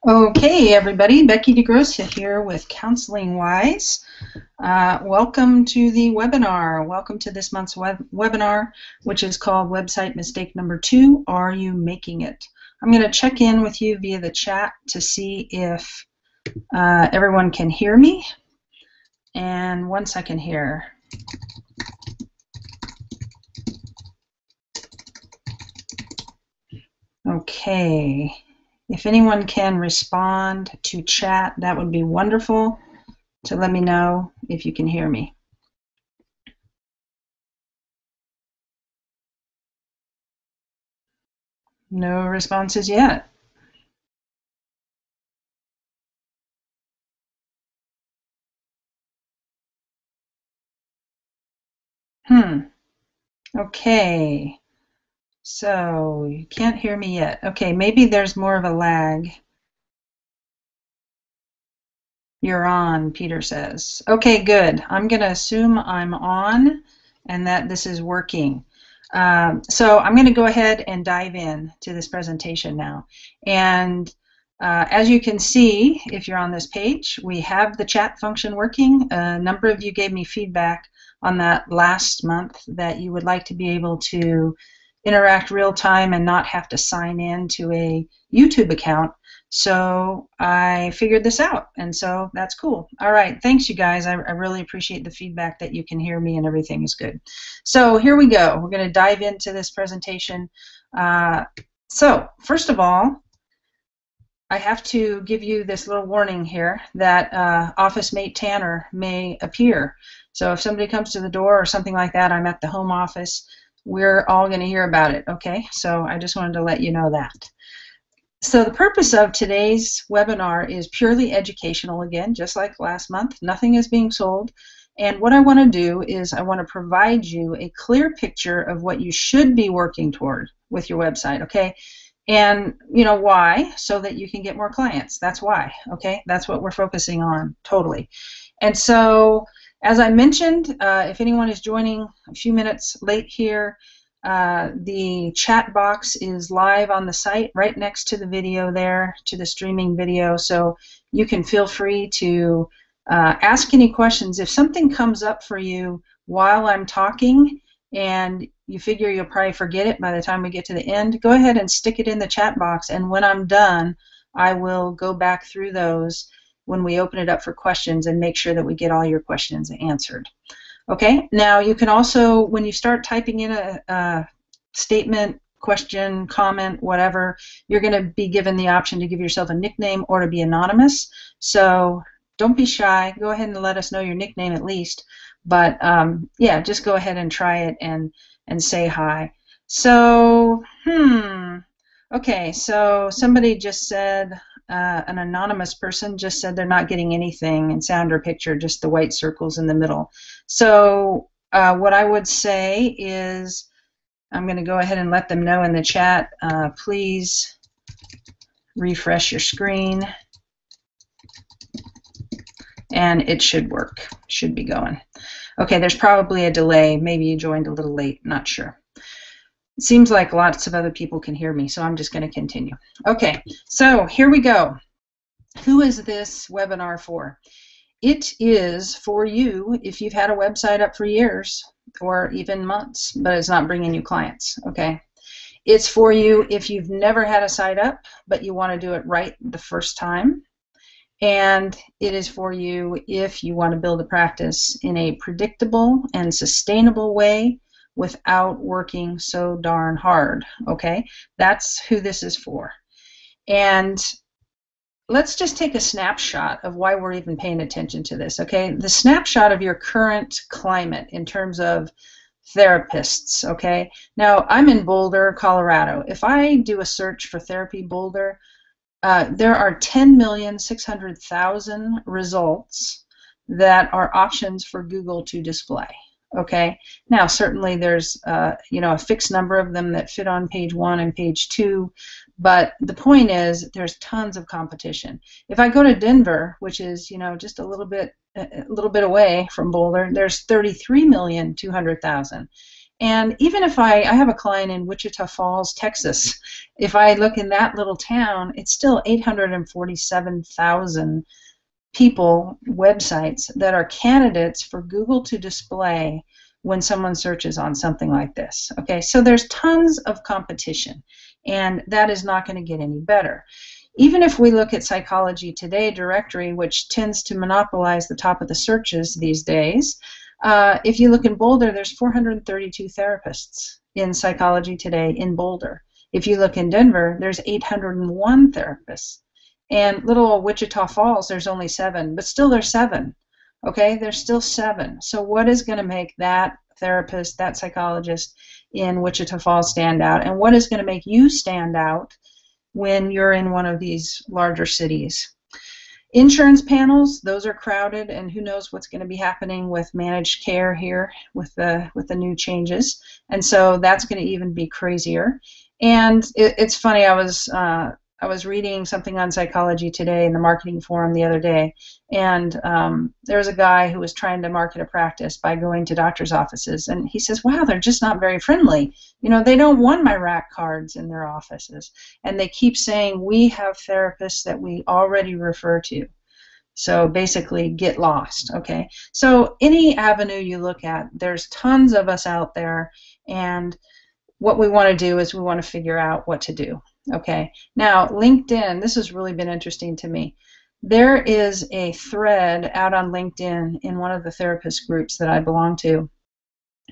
Okay, everybody, Becky DeGrossa here with Counseling Wise. Welcome to the webinar. Welcome to this month's webinar, which is called Website Mistake Number 2, Are You Making It? I'm going to check in with you via the chat to see if everyone can hear me. And 1 second here. Okay. If anyone can respond to chat, that would be wonderful to let me know if you can hear me. No responses yet. Okay. So you can't hear me yet. Okay, maybe there's more of a lag. You're on, Peter says. Okay, good. I'm going to assume I'm on and that this is working. So I'm going to go ahead and dive in to this presentation now. And as you can see, if you're on this page, we have the chat function working. A number of you gave me feedback on that last month that you would like to be able to interact real time and not have to sign in to a YouTube account. So I figured this out, and so that's cool. All right, thanks you guys. I really appreciate the feedback that you can hear me and everything is good. So here we go. We're going to dive into this presentation. So first of all, I have to give you this little warning here that office mate Tanner may appear. So if somebody comes to the door or something like that, I'm at the home office, we're all going to hear about it, okay? So I just wanted to let you know that. So the purpose of today's webinar is purely educational again, just like last month. Nothing is being sold. And what I want to do is I want to provide you a clear picture of what you should be working toward with your website, okay? And you know why? So that you can get more clients. That's why, okay? That's what we're focusing on, totally. And so, as I mentioned, if anyone is joining a few minutes late here, the chat box is live on the site right next to the video there, to the streaming video, so you can feel free to ask any questions. If something comes up for you while I'm talking and you figure you'll probably forget it by the time we get to the end, go ahead and stick it in the chat box, and when I'm done, I will go back through those when we open it up for questions and make sure that we get all your questions answered. Okay, now you can also, when you start typing in a statement, question, comment, whatever, you're going to be given the option to give yourself a nickname or to be anonymous. So don't be shy. Go ahead and let us know your nickname at least. But yeah, just go ahead and try it and say hi. So, okay, so somebody just said, an anonymous person just said they're not getting anything in sound or picture, just the white circles in the middle. So what I would say is, I'm going to go ahead and let them know in the chat, please refresh your screen, and it should work, should be going. Okay, there's probably a delay. Maybe you joined a little late, not sure. It seems like lots of other people can hear me, so I'm just going to continue. Okay, so here we go. Who is this webinar for? It is for you if you've had a website up for years or even months, but it's not bringing you clients, okay? It's for you if you've never had a site up, but you want to do it right the first time. And it is for you if you want to build a practice in a predictable and sustainable way without working so darn hard, okay? That's who this is for. And let's just take a snapshot of why we're even paying attention to this, okay? The snapshot of your current climate in terms of therapists, okay? Now, I'm in Boulder, Colorado. If I do a search for Therapy Boulder, there are 10,600,000 results that are options for Google to display. Okay. Now, certainly there's you know, a fixed number of them that fit on page 1 and page 2, but the point is there's tons of competition. If I go to Denver, which is, you know, just a little bit away from Boulder, there's 33,200,000, And even if I have a client in Wichita Falls, Texas, if I look in that little town, it's still 847,000 people, websites that are candidates for Google to display when someone searches on something like this. Okay, so there's tons of competition, and that is not going to get any better. Even if we look at Psychology Today directory, which tends to monopolize the top of the searches these days, if you look in Boulder, there's 432 therapists in Psychology Today in Boulder. If you look in Denver, there's 801 therapists. And little old Wichita Falls, there's only 7, but still there's 7. Okay, there's still 7. So what is going to make that therapist, that psychologist in Wichita Falls stand out? And what is going to make you stand out when you're in one of these larger cities? Insurance panels, those are crowded, and who knows what's going to be happening with managed care here with the new changes. And so that's going to even be crazier. And it's funny, I was reading something on Psychology Today in the marketing forum the other day, and there was a guy who was trying to market a practice by going to doctor's offices, and he says, wow, they're just not very friendly. You know, they don't want my rack cards in their offices, and they keep saying, we have therapists that we already refer to. So basically, get lost, okay? So any avenue you look at, there's tons of us out there, and what we want to do is we want to figure out what to do. Okay, now LinkedIn, this has really been interesting to me. There is a thread out on LinkedIn in one of the therapist groups that I belong to.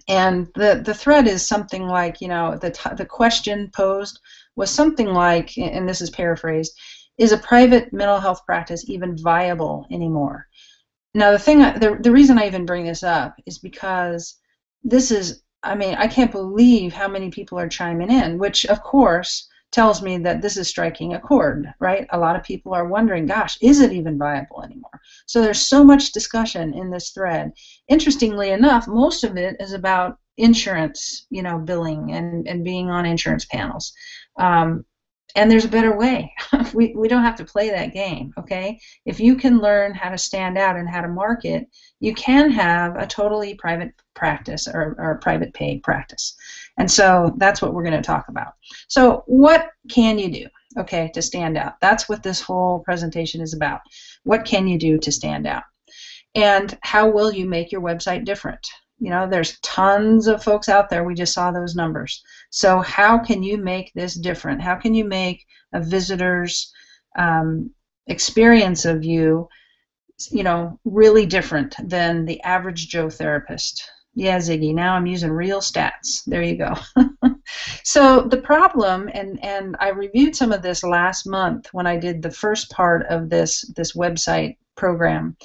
And the thread is something like, you know, the question posed was something like, and this is paraphrased, is a private mental health practice even viable anymore? Now the reason I even bring this up is because this is, I mean, I can't believe how many people are chiming in, which of course tells me that this is striking a chord, right? A lot of people are wondering, gosh, is it even viable anymore? So there's so much discussion in this thread. Interestingly enough, most of it is about insurance, you know, billing and being on insurance panels. And there's a better way. we don't have to play that game, okay? If you can learn how to stand out and how to market, you can have a totally private practice or a private paid practice. And so that's what we're going to talk about. So what can you do, okay, to stand out? That's what this whole presentation is about. What can you do to stand out? And how will you make your website different? You know, there's tons of folks out there. We just saw those numbers. So how can you make this different? How can you make a visitor's experience of you, you know, really different than the average Joe therapist? Yeah, Ziggy, now I'm using real stats. There you go. So the problem, and I reviewed some of this last month when I did the first part of this website program.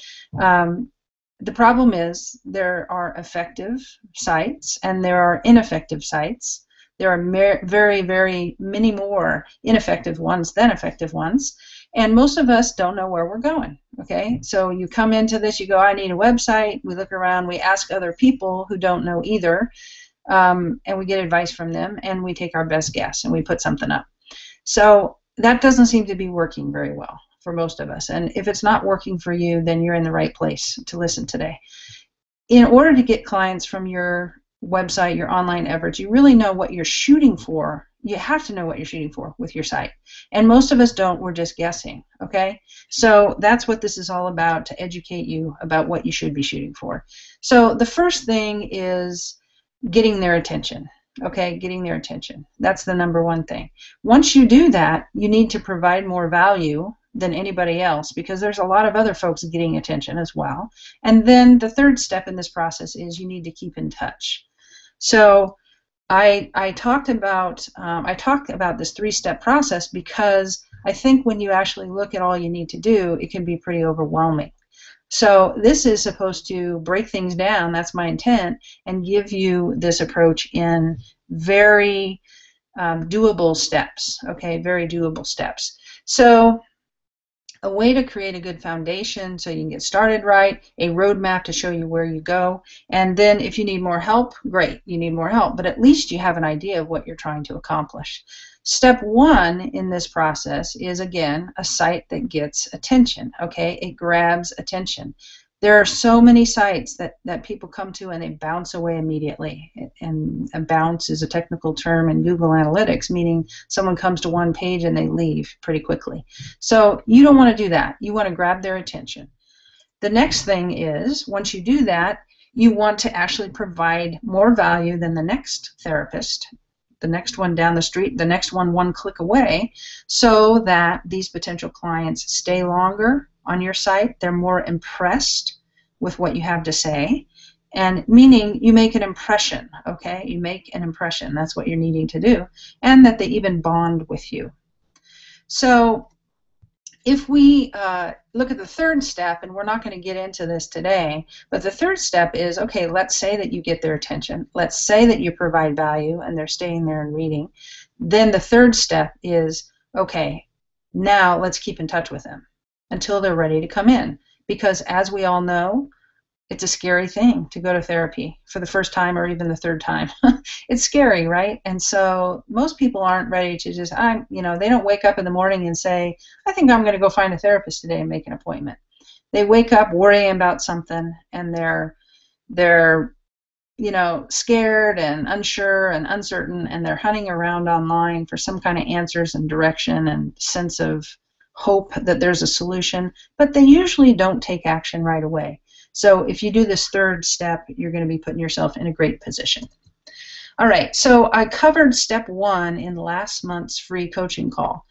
The problem is there are effective sites and there are ineffective sites. There are very, very many more ineffective ones than effective ones. And most of us don't know where we're going, okay? So you come into this, you go, I need a website. We look around, we ask other people who don't know either, and we get advice from them, and we take our best guess, and we put something up. So that doesn't seem to be working very well for most of us. And if it's not working for you, then you're in the right place to listen today. In order to get clients from your website, your online efforts, you really know what you're shooting for. You have to know what you're shooting for with your site. And most of us don't, we're just guessing, okay? So that's what this is all about, to educate you about what you should be shooting for. So the first thing is getting their attention, okay? Getting their attention. That's the number one thing. Once you do that, you need to provide more value than anybody else, because there's a lot of other folks getting attention as well. And then the third step in this process is you need to keep in touch. So I talked about this three-step process because I think when you actually look at all you need to do, it can be pretty overwhelming. So this is supposed to break things down, that's my intent, and give you this approach in very doable steps, okay, very doable steps. So a way to create a good foundation so you can get started right, a roadmap to show you where you go, and then if you need more help, great, you need more help, but at least you have an idea of what you're trying to accomplish. Step one in this process is, again, a site that gets attention, okay? It grabs attention. There are so many sites that people come to and they bounce away immediately. And a bounce is a technical term in Google Analytics, meaning someone comes to one page and they leave pretty quickly. So you don't want to do that. You want to grab their attention. The next thing is, once you do that, you want to actually provide more value than the next therapist, the next one down the street, the next one click away, so that these potential clients stay longer on your site. They're more impressed with what you have to say, and meaning you make an impression, okay? You make an impression. That's what you're needing to do, and that they even bond with you. So if we look at the third step, and we're not going to get into this today, but the third step is, okay, let's say that you get their attention. Let's say that you provide value and they're staying there and reading. Then the third step is, okay, now let's keep in touch with them until they're ready to come in. Because as we all know, it's a scary thing to go to therapy for the first time or even the third time. It's scary, right? And so most people aren't ready to just, they don't wake up in the morning and say, I think I'm going to go find a therapist today and make an appointment. They wake up worrying about something, and they're scared and unsure and uncertain, and they're hunting around online for some kind of answers and direction and sense of hope that there's a solution, but they usually don't take action right away. So if you do this third step, you're going to be putting yourself in a great position. All right, so I covered step 1 in last month's free coaching call.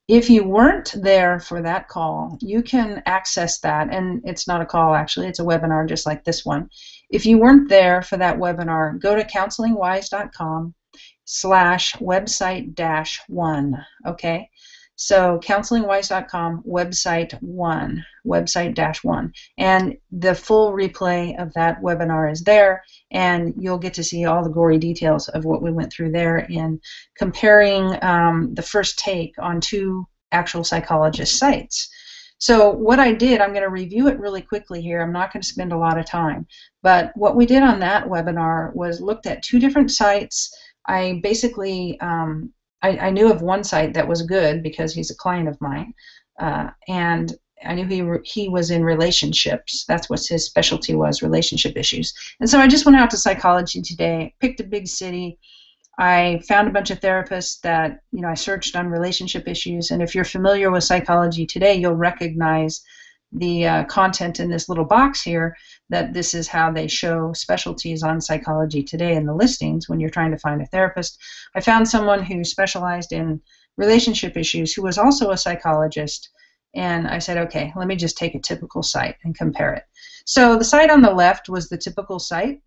If you weren't there for that call, you can access that, and it's not a call actually, it's a webinar just like this one. If you weren't there for that webinar, go to counselingwise.com/website-1, okay? So counselingwise.com website-1, and the full replay of that webinar is there, and you'll get to see all the gory details of what we went through there in comparing the first take on 2 actual psychologist sites. So what I did, I'm going to review it really quickly here. I'm not going to spend a lot of time, but what we did on that webinar was looked at 2 different sites. I basically I knew of one site that was good because he's a client of mine, and I knew he was in relationships. That's what his specialty was, relationship issues. And so I just went out to Psychology Today, picked a big city. I found a bunch of therapists that, I searched on relationship issues. And if you're familiar with Psychology Today, you'll recognize the content in this little box here, that this is how they show specialties on Psychology Today in the listings when you're trying to find a therapist. I found someone who specialized in relationship issues who was also a psychologist, and I said, okay, let me just take a typical site and compare it. So the site on the left was the typical site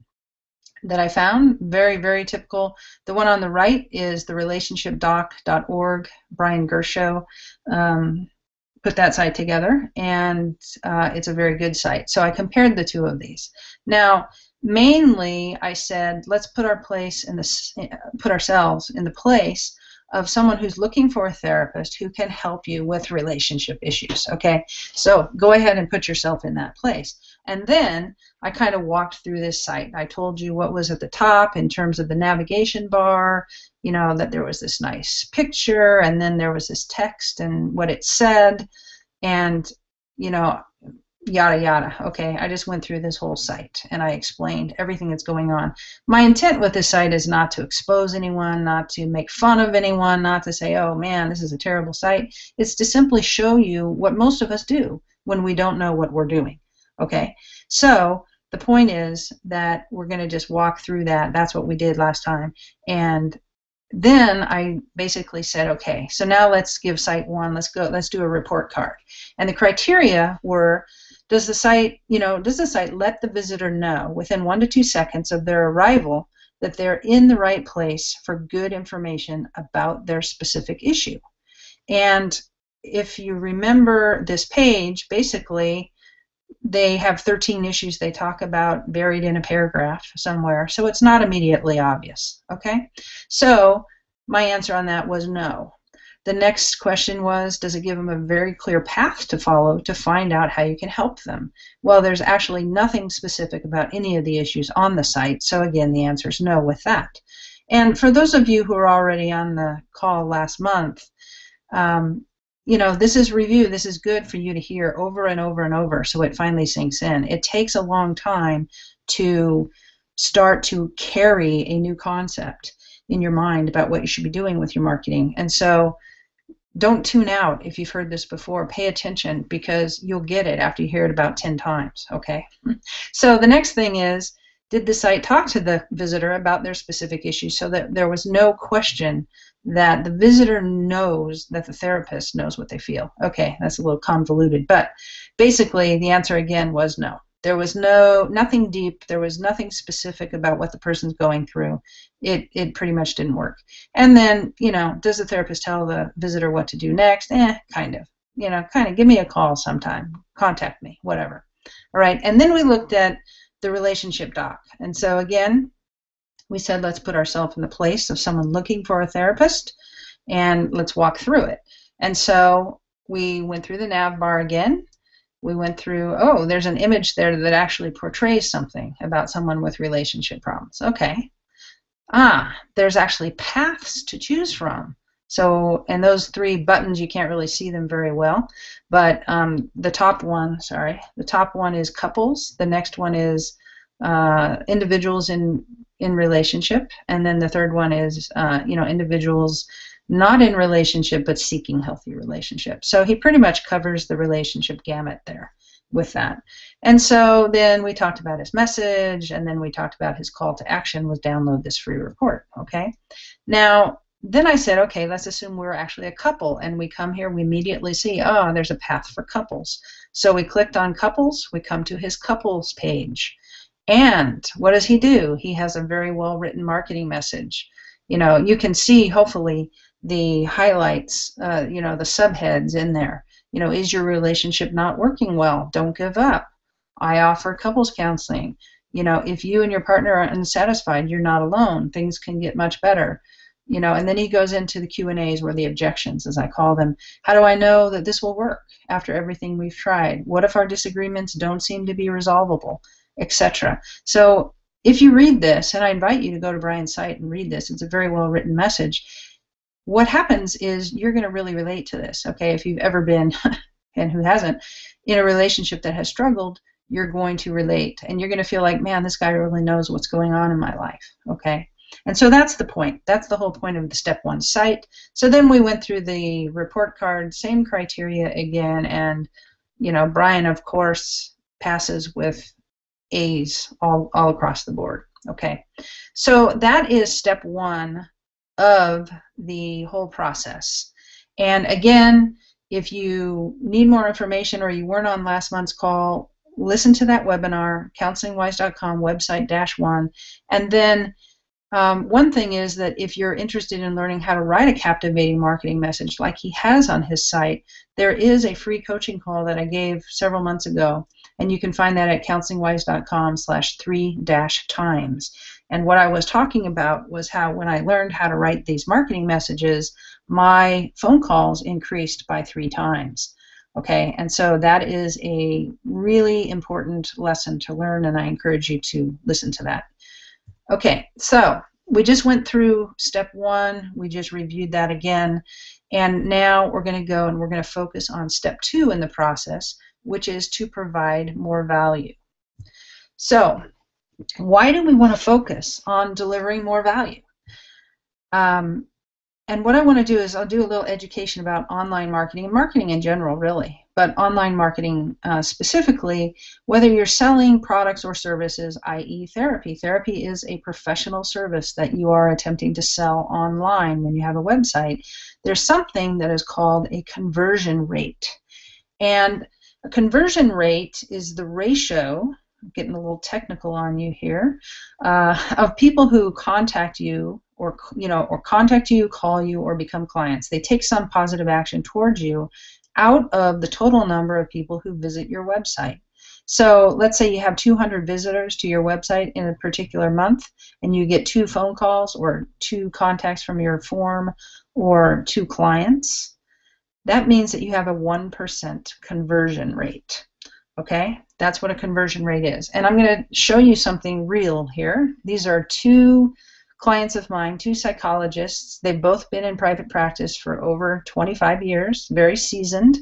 that I found, very, very typical. The one on the right is the relationshipdoc.org, Brian Gershow put that site together, and it's a very good site. So I compared the 2 of these. Now, mainly I said, let's put ourselves in the place of someone who's looking for a therapist who can help you with relationship issues, okay? So go ahead and put yourself in that place. And then I kind of walked through this site. I told you what was at the top in terms of the navigation bar, that there was this nice picture, and then there was this text and what it said, and, yada, yada. Okay, I just went through this whole site, and I explained everything that's going on. My intent with this site is not to expose anyone, not to make fun of anyone, not to say, oh, man, this is a terrible site. It's to simply show you what most of us do when we don't know what we're doing. Okay, so the point is that we're going to just walk through that. That's what we did last time. And then I basically said, okay, so now let's give site 1, let's do a report card. And the criteria were, does the site let the visitor know within 1 to 2 seconds of their arrival that they're in the right place for good information about their specific issue? And if you remember this page, basically, they have 13 issues they talk about buried in a paragraph somewhere, so it's not immediately obvious, okay? So my answer on that was no. The next question was, does it give them a very clear path to follow to find out how you can help them? Well, there's actually nothing specific about any of the issues on the site, so again, the answer is no with that. And for those of you who are already on the call last month, this is review. This is good for you to hear over and over and over so it finally sinks in. It takes a long time to start to carry a new concept in your mind about what you should be doing with your marketing. And so don't tune out if you've heard this before. Pay attention, because you'll get it after you hear it about 10 times, okay? So the next thing is, did the site talk to the visitor about their specific issues so that there was no question that the visitor knows that the therapist knows what they feel? Okay, that's a little convoluted, but basically the answer again was no. There was nothing deep. There was nothing specific about what the person's going through. It pretty much didn't work. And then, does the therapist tell the visitor what to do next? Kind of. Give me a call sometime. Contact me, whatever. All right, and then we looked at the relationship doc. And so again, we said, let's put ourselves in the place of someone looking for a therapist, and let's walk through it. And so we went through the nav bar again. We went through, there's an image there that actually portrays something about someone with relationship problems. Okay. There's actually paths to choose from. So, and those 3 buttons, you can't really see them very well, but the top one is couples. The next one is individuals in relationship, and then the third one is individuals not in relationship but seeking healthy relationships. So he pretty much covers the relationship gamut there with that. And so then we talked about his message, and then we talked about his call to action was download this free report. Okay. Now, then I said, okay, let's assume we're actually a couple, and we come here, we immediately see, there's a path for couples. So we clicked on couples, we come to his couples page. And what does he do? He has a very well-written marketing message. You can see, hopefully, the highlights, the subheads in there. Is your relationship not working well? Don't give up. I offer couples counseling. If you and your partner are unsatisfied, you're not alone. Things can get much better. And then he goes into the Q&As, or the objections, as I call them. How do I know that this will work after everything we've tried? What if our disagreements don't seem to be resolvable, etc.? So if you read this, and I invite you to go to Brian's site and read this, it's a very well-written message. What happens is you're going to really relate to this, okay? If you've ever been, and who hasn't, in a relationship that has struggled, you're going to relate, and you're going to feel like, man, this guy really knows what's going on in my life, okay? And so that's the point. That's the whole point of the Step 1 site. So then we went through the report card, same criteria again, and Brian, of course, passes with A's all across the board. Okay, so that is Step 1 of the whole process. And again, if you need more information or you weren't on last month's call, listen to that webinar, counselingwise.com website-1, and then one thing is that if you're interested in learning how to write a captivating marketing message like he has on his site, there is a free coaching call that I gave several months ago, and you can find that at counselingwise.com/3-times. And what I was talking about was how when I learned how to write these marketing messages, my phone calls increased by 3 times. Okay, and so that is a really important lesson to learn, and I encourage you to listen to that. Okay, so we just went through Step 1. We just reviewed that again. And now we're going to go and we're going to focus on Step 2 in the process, which is to provide more value. So why do we want to focus on delivering more value? And what I want to do is I'll do a little education about online marketing, and marketing in general, really, but online marketing specifically, whether you're selling products or services, i.e. therapy. Therapy is a professional service that you are attempting to sell online when you have a website. There's something that is called a conversion rate. And a conversion rate is the ratio, I'm getting a little technical on you here, of people who contact you or contact you, call you, or become clients. They take some positive action towards you out of the total number of people who visit your website. So let's say you have 200 visitors to your website in a particular month, and you get 2 phone calls or 2 contacts from your form or 2 clients. That means that you have a 1% conversion rate. Okay, that's what a conversion rate is. And I'm going to show you something real here. These are 2 clients of mine, two psychologists. They've both been in private practice for over 25 years, very seasoned.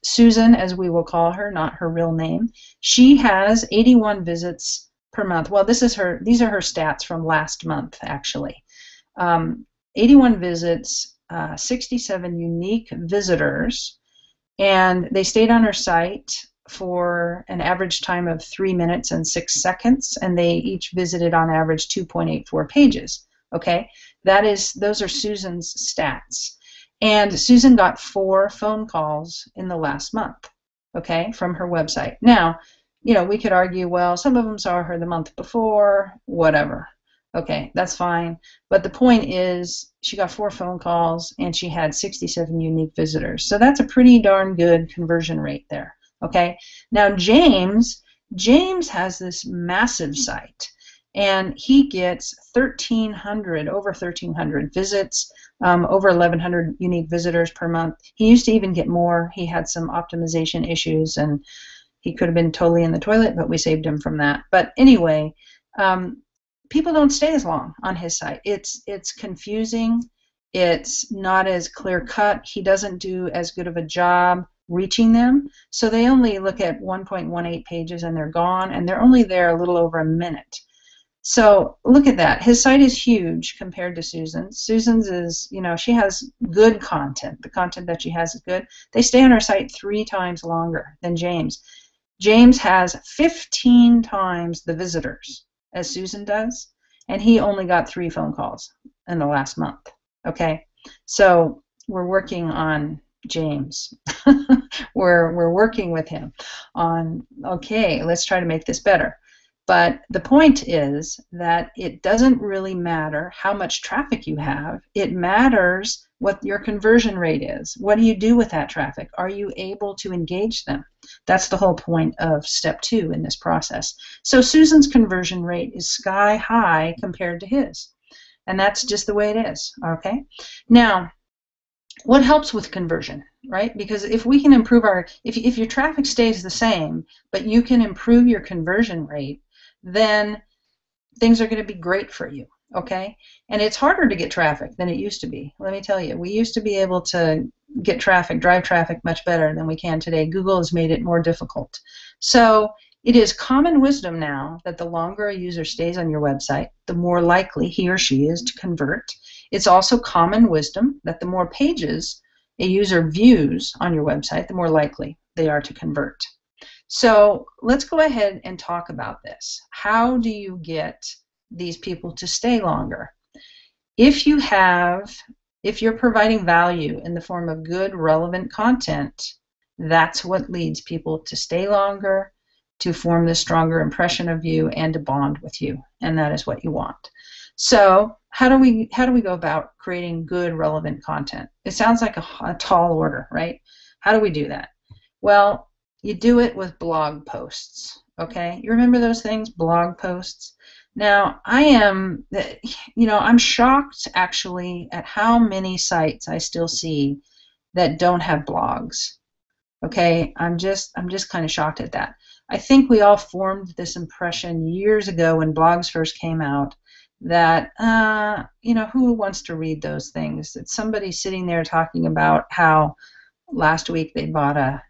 Susan, as we will call her, not her real name, she has 81 visits per month. Well, these are her stats from last month, actually. 81 visits, 67 unique visitors, and they stayed on her site for an average time of 3 minutes and 6 seconds, and they each visited on average 2.84 pages. Okay, those are Susan's stats. And Susan got 4 phone calls in the last month, okay, from her website. Now, we could argue, well, some of them saw her the month before, whatever. Okay, that's fine. But the point is, she got 4 phone calls and she had 67 unique visitors. So that's a pretty darn good conversion rate there. Okay, now James has this massive site, and he gets over 1,300 visits, over 1,100 unique visitors per month. He used to even get more. He had some optimization issues, and he could have been totally in the toilet, but we saved him from that. But anyway, people don't stay as long on his site. It's confusing. It's not as clear cut. He doesn't do as good of a job reaching them, so they only look at 1.18 pages and they're gone, and they're only there a little over a minute. So look at that. His site is huge compared to Susan's. Susan's is, she has good content. The content that she has is good. They stay on her site 3 times longer than James. James has 15 times the visitors as Susan does, and he only got 3 phone calls in the last month. Okay, so we're working on James. we're working with him on, okay, let's try to make this better. But the point is that it doesn't really matter how much traffic you have. It matters what your conversion rate is. What do you do with that traffic? Are you able to engage them? That's the whole point of step 2 in this process. So Susan's conversion rate is sky high compared to his. And that's just the way it is, okay? Now, what helps with conversion, right? Because if we can improve if your traffic stays the same, but you can improve your conversion rate, then things are going to be great for you, okay? And it's harder to get traffic than it used to be. Let me tell you, we used to be able to get traffic, drive traffic much better than we can today. Google has made it more difficult. So it is common wisdom now that the longer a user stays on your website, the more likely he or she is to convert. It's also common wisdom that the more pages a user views on your website, the more likely they are to convert. So let's go ahead and talk about this. How do you get these people to stay longer? If you're providing value in the form of good, relevant content, that's what leads people to stay longer, to form this stronger impression of you, and to bond with you. And that is what you want. So how do we go about creating good, relevant content? It sounds like a tall order, right? How do we do that? Well, you do it with blog posts, okay? You remember those things, blog posts? Now, I'm shocked actually at how many sites I still see that don't have blogs. Okay, I'm just kind of shocked at that. I think we all formed this impression years ago when blogs first came out that who wants to read those things? It's somebody sitting there talking about how last week they bought a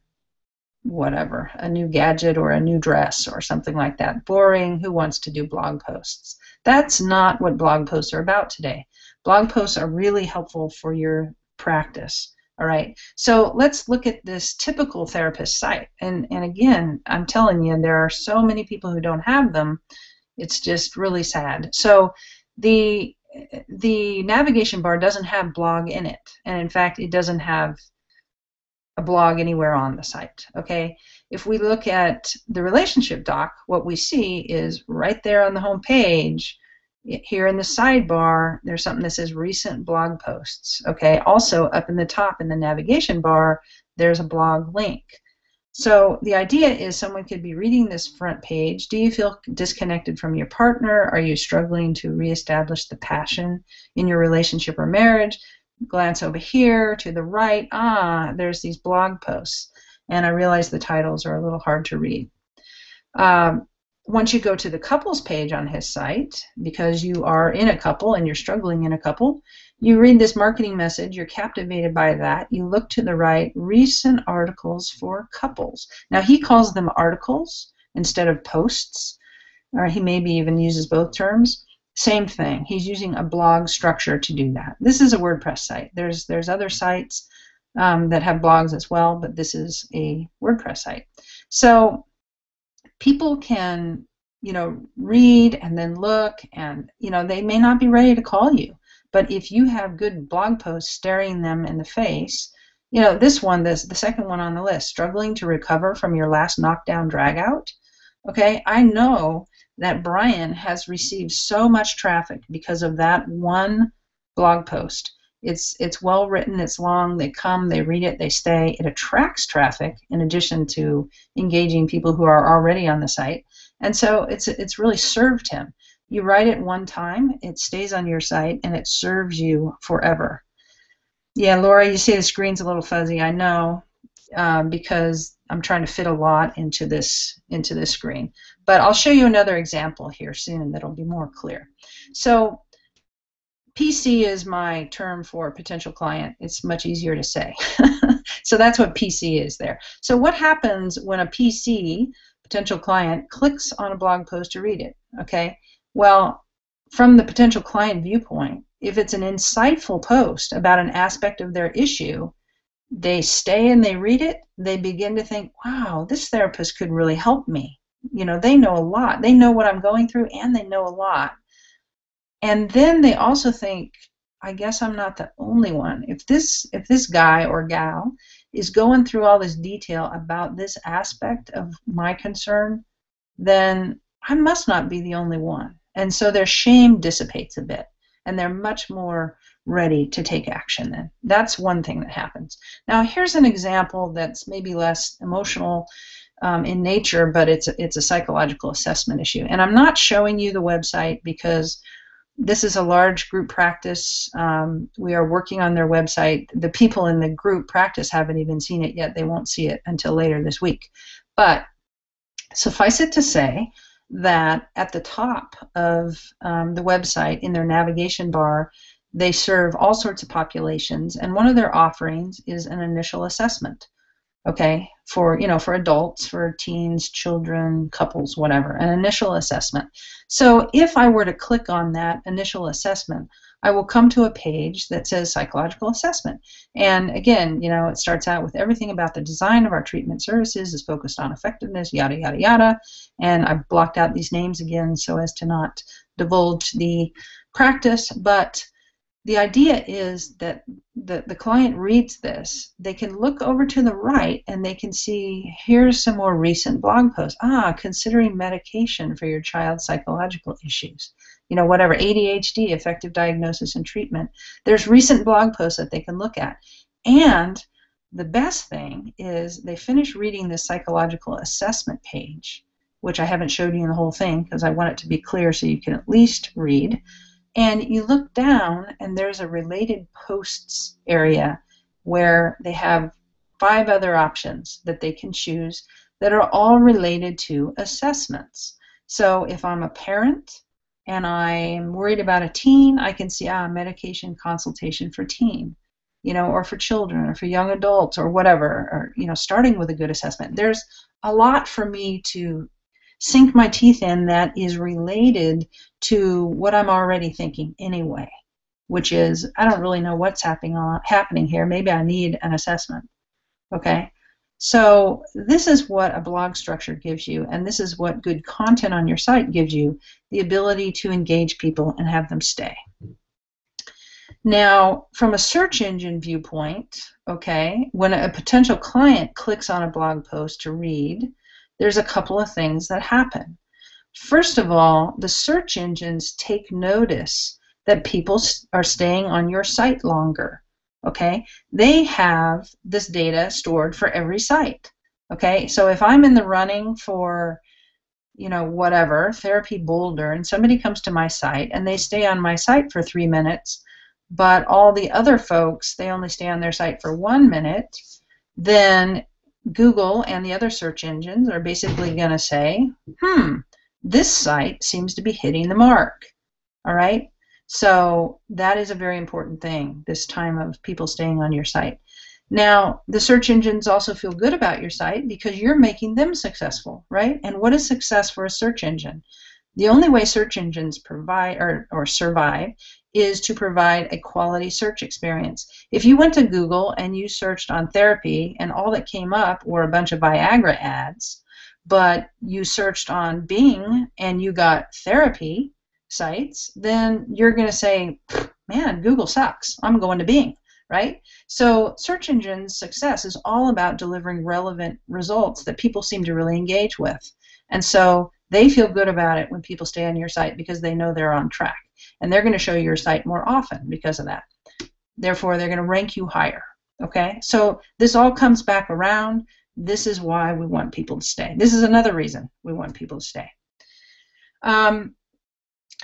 new gadget or a new dress or something like that. Boring. Who wants to do blog posts? That's not what blog posts are about today. Blog posts are really helpful for your practice. All right, so let's look at this typical therapist site. And again, I'm telling you, there are so many people who don't have them. It's just really sad. So the navigation bar doesn't have blog in it. And in fact, it doesn't have a blog anywhere on the site, okay? If we look at the relationship doc, what we see is right there on the home page, here in the sidebar, there's something that says recent blog posts, okay? Also, up in the top in the navigation bar, there's a blog link. So the idea is someone could be reading this front page. Do you feel disconnected from your partner? Are you struggling to reestablish the passion in your relationship or marriage? Glance over here to the right. There's these blog posts. And I realize the titles are a little hard to read. once you go to the couples page on his site, because you are in a couple and you're struggling in a couple, you read this marketing message, you're captivated by that, you look to the right, recent articles for couples. Now he calls them articles instead of posts, or he maybe even uses both terms. Same thing, he's using a blog structure to do that. This is a WordPress site. There's other sites that have blogs as well, but this is a WordPress site. So people can, read and then look, and, they may not be ready to call you. But if you have good blog posts staring them in the face, this one, the second one on the list, struggling to recover from your last knockdown dragout, okay, I know that Brian has received so much traffic because of that one blog post. It's well written, it's long, they come, they read it, they stay. It attracts traffic in addition to engaging people who are already on the site. And so it's really served him. You write it one time, it stays on your site, and it serves you forever. Yeah, Laura, you see the screen's a little fuzzy, I know, because I'm trying to fit a lot into this screen. But I'll show you another example here soon that'll be more clear. So PC is my term for potential client. It's much easier to say. So that's what PC is there. So what happens when a PC, potential client, clicks on a blog post to read it? Okay. Well, from the potential client viewpoint, if it's an insightful post about an aspect of their issue, they stay and they read it, they begin to think, wow, this therapist could really help me. They know a lot. They know what I'm going through, and they know a lot. And then they also think, I guess I'm not the only one. If this guy or gal is going through all this detail about this aspect of my concern, then I must not be the only one. And so their shame dissipates a bit, and they're much more ready to take action then. That's one thing that happens. Now here's an example that's maybe less emotional in nature, but it's a psychological assessment issue. And I'm not showing you the website because this is a large group practice. We are working on their website. The people in the group practice haven't even seen it yet. They won't see it until later this week. But suffice it to say that at the top of the website, in their navigation bar, they serve all sorts of populations, and one of their offerings is an initial assessment. Okay, for adults, for teens, children, couples, whatever, an initial assessment. So if I were to click on that initial assessment, I will come to a page that says psychological assessment. And again, it starts out with everything about the design of our treatment services is focused on effectiveness, yada, yada, yada. And I've blocked out these names again so as to not divulge the practice, but the idea is that the client reads this, they can look over to the right and they can see, here's some more recent blog posts. Considering medication for your child's psychological issues. Whatever, ADHD, effective diagnosis and treatment. There's recent blog posts that they can look at. And the best thing is they finish reading the psychological assessment page, which I haven't showed you in the whole thing because I want it to be clear so you can at least read. And you look down, and there's a related posts area where they have 5 other options that they can choose that are all related to assessments. So if I'm a parent and I'm worried about a teen, I can see medication consultation for teen, or for children, or for young adults, or whatever, or starting with a good assessment. There's a lot for me to sink my teeth in that is related to what I'm already thinking anyway, which is, I don't really know what's happening here. Maybe I need an assessment. Okay? So this is what a blog structure gives you, and this is what good content on your site gives you, the ability to engage people and have them stay. Now, from a search engine viewpoint, okay, when a potential client clicks on a blog post to read, there's a couple of things that happen. First of all, the search engines take notice that people are staying on your site longer. Okay, they have this data stored for every site. Okay, so if I'm in the running for, whatever, Therapy Boulder, and somebody comes to my site and they stay on my site for 3 minutes, but all the other folks, they only stay on their site for 1 minute, then Google and the other search engines are basically going to say, This site seems to be hitting the mark. All right. So that is a very important thing this time of people staying on your site. Now, the search engines also feel good about your site because you're making them successful, right? And what is success for a search engine? The only way search engines provide or survive is to provide a quality search experience. If you went to Google and you searched on therapy and all that came up were a bunch of Viagra ads, but you searched on Bing and you got therapy sites, then you're going to say, man, Google sucks. I'm going to Bing, right? So search engine success is all about delivering relevant results that people seem to really engage with. And so they feel good about it when people stay on your site because they know they're on track. And they're going to show your site more often because of that. Therefore, they're going to rank you higher. Okay? So this all comes back around. This is why we want people to stay. This is another reason we want people to stay.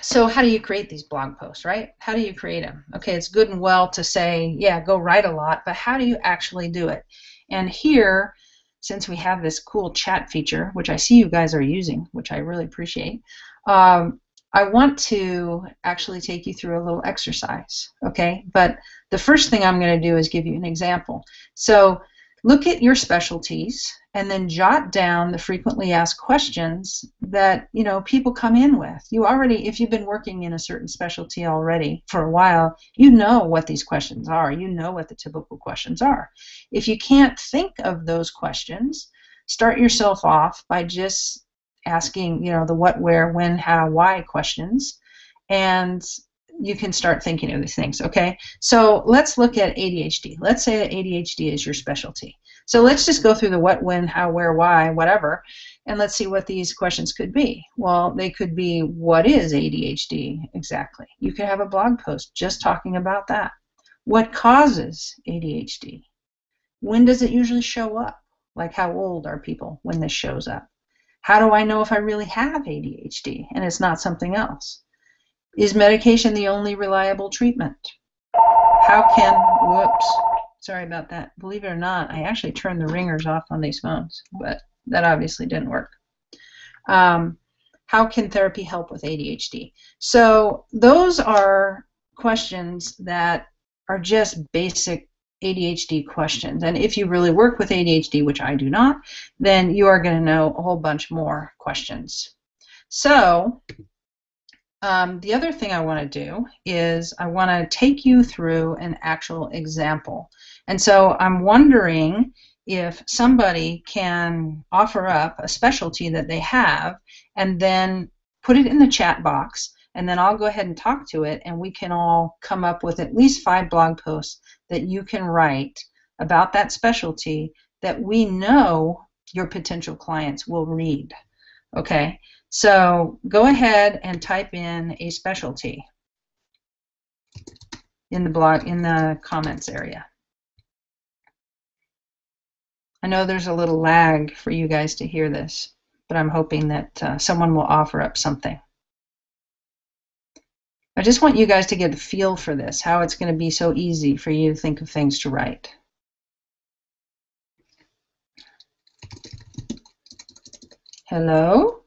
So how do you create these blog posts, right? How do you create them? Okay, it's good and well to say, yeah, go write a lot, but how do you actually do it? And here, since we have this cool chat feature, which I see you guys are using, which I really appreciate, I want to actually take you through a little exercise, okay? But the first thing I'm going to do is give you an example. So look at your specialties and then jot down the frequently asked questions that, you know, people come in with. You already, if you've been working in a certain specialty already for a while, you know what these questions are. You know what the typical questions are. If you can't think of those questions, start yourself off by just asking, you know, the what, where, when, how, why questions, and you can start thinking of these things, okay? So let's look at ADHD. Let's say that ADHD is your specialty. So let's just go through the what, when, how, where, why, whatever, and let's see what these questions could be. Well, they could be, what is ADHD exactly? You could have a blog post just talking about that. What causes ADHD? When does it usually show up? Like, how old are people when this shows up? How do I know if I really have ADHD and it's not something else? Is medication the only reliable treatment? How can, whoops, sorry about that. Believe it or not, I actually turned the ringers off on these phones, but that obviously didn't work. How can therapy help with ADHD? So those are questions that are just basic ADHD questions. And if you really work with ADHD, which I do not, then you are going to know a whole bunch more questions. So the other thing I want to do is I want to take you through an actual example. And so I'm wondering if somebody can offer up a specialty that they have and then put it in the chat box, and then I'll go ahead and talk to it, and we can all come up with at least 5 blog posts that you can write about that specialty that we know your potential clients will read. Okay, so go ahead and type in a specialty in the blog, in the comments area. I know there's a little lag for you guys to hear this, but I'm hoping that someone will offer up something. I just want you guys to get a feel for this, how it's going to be so easy for you to think of things to write. Hello?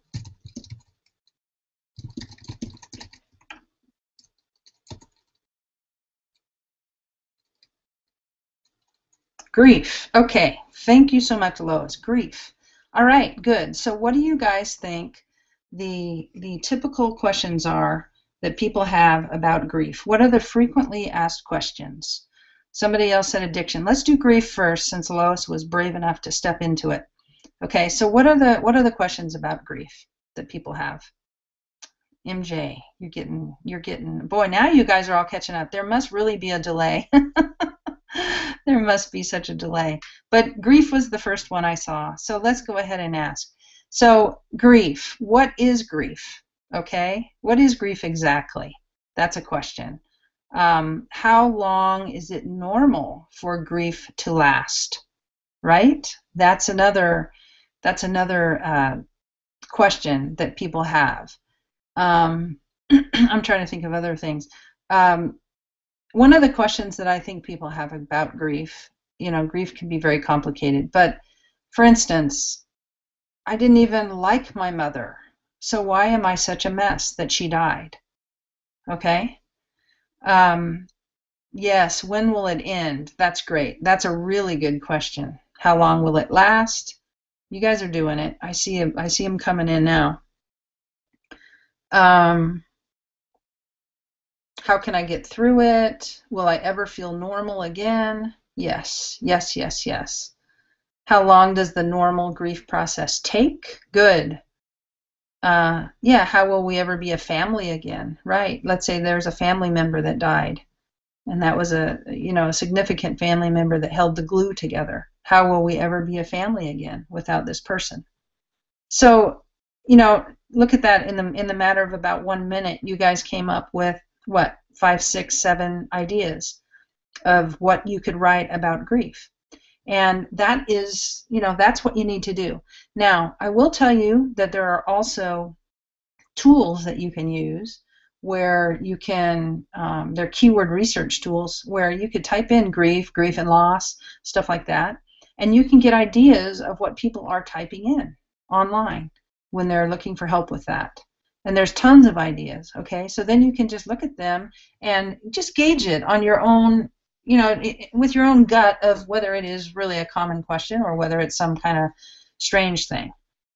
Grief. Okay. Thank you so much, Lois. Grief. All right, good. So what do you guys think the typical questions are that people have about grief? What are the frequently asked questions? Somebody else said addiction. Let's do grief first, since Lois was brave enough to step into it. Okay, so what are the questions about grief that people have? MJ, you're getting boy, now you guys are all catching up. There must really be a delay. There must be such a delay. But grief was the first one I saw. So let's go ahead and ask. So grief, what is grief? Okay, what is grief exactly? That's a question. How long is it normal for grief to last? Right? That's another question that people have. I'm trying to think of other things. One of the questions that I think people have about grief, you know, grief can be very complicated, but for instance, I didn't even like my mother So why am I such a mess that she died? Okay. Um, yes, when will it end? That's great. That's a really good question. How long will it last? You guys are doing it. I see them coming in now. How can I get through it? Will I ever feel normal again? Yes, yes, yes, yes. How long does the normal grief process take? Good. Yeah, how will we ever be a family again? Right. Let's say there's a family member that died, and that was a significant family member that held the glue together. How will we ever be a family again without this person? So, look at that in the matter of about 1 minute, you guys came up with what, 5, 6, 7 ideas of what you could write about grief. And that is, that's what you need to do. Now, I will tell you that there are also tools that you can use where you can, they're keyword research tools where you could type in grief and loss, stuff like that, and you can get ideas of what people are typing in online when they're looking for help with that. And there's tons of ideas, okay? So then you can just look at them and just gauge it on your own, with your own gut of whether it is really a common question or whether it's some kind of strange thing,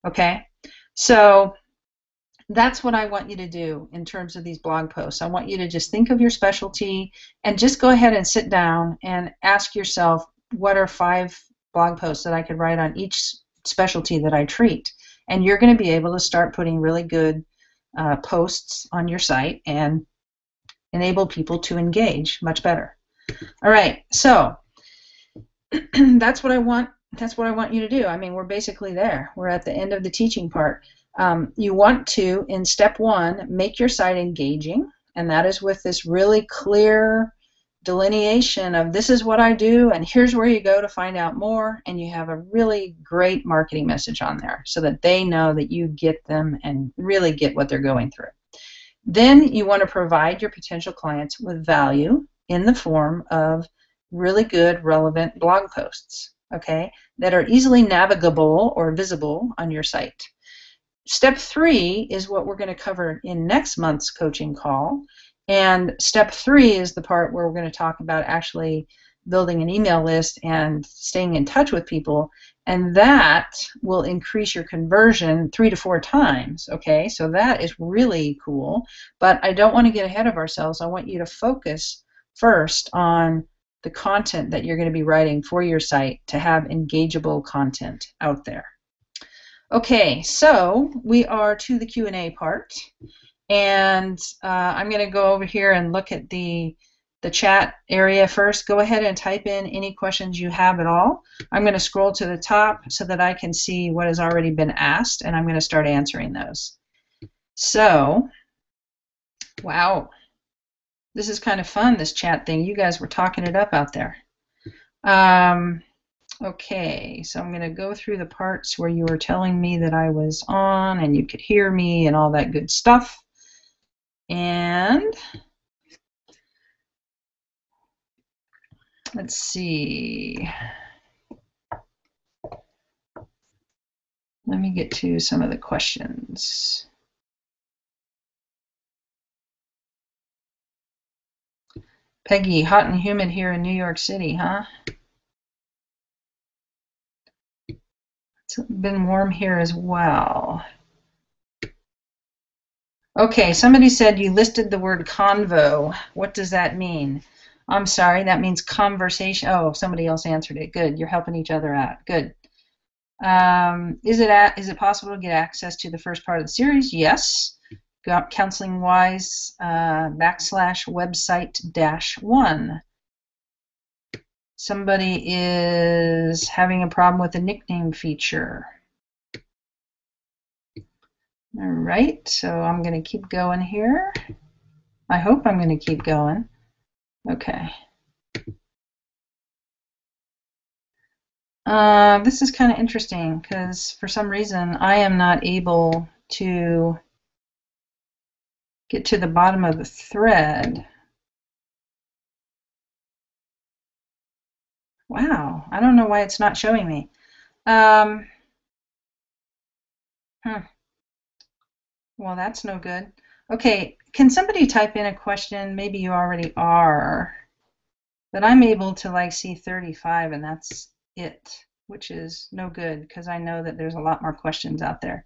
okay? So that's what I want you to do in terms of these blog posts. I want you to just think of your specialty and just go ahead and sit down and ask yourself, what are 5 blog posts that I could write on each specialty that I treat? And you're going to be able to start putting really good posts on your site and enable people to engage much better. All right, so that's what I want. That's what I want you to do. I mean, we're basically there. We're at the end of the teaching part. You want to, in step 1, make your site engaging, and that is with this really clear delineation of this is what I do, and here's where you go to find out more, and you have a really great marketing message on there so that they know that you get them and really get what they're going through. Then you want to provide your potential clients with value in the form of really good, relevant blog posts, okay, that are easily navigable or visible on your site. Step 3 is what we're going to cover in next month's coaching call. And step 3 is the part where we're going to talk about actually building an email list and staying in touch with people. And that will increase your conversion 3 to 4 times. Okay, so that is really cool. But I don't want to get ahead of ourselves. I want you to focus first on the content that you're going to be writing for your site to have engageable content out there. Okay, so we are to the Q&A part, and I'm going to go over here and look at the chat area first. Go ahead and type in any questions you have at all. I'm going to scroll to the top so that I can see what has already been asked, and I'm going to start answering those. So, wow, this is kind of fun, this chat thing. You guys were talking it up out there. Okay, so I'm going to go through the parts where you were telling me that I was on and you could hear me and all that good stuff. And let's see. Let me get to some of the questions. Peggy, hot and humid here in New York City, huh? It's been warm here as well. Okay, somebody said you listed the word convo. What does that mean? I'm sorry, that means conversation. Oh, somebody else answered it. Good, you're helping each other out. Good. Is it possible to get access to the first part of the series? Yes. Counseling Wise /website-1. Somebody is having a problem with the nickname feature. All right, so I'm going to keep going here. I hope I'm going to keep going. Okay. This is kind of interesting because for some reason I am not able to get to the bottom of the thread. Wow, I don't know why it's not showing me. Well, that's no good. Okay, can somebody type in a question? Maybe you already are, but I'm able to like see 35 and that's it, which is no good because I know that there's a lot more questions out there.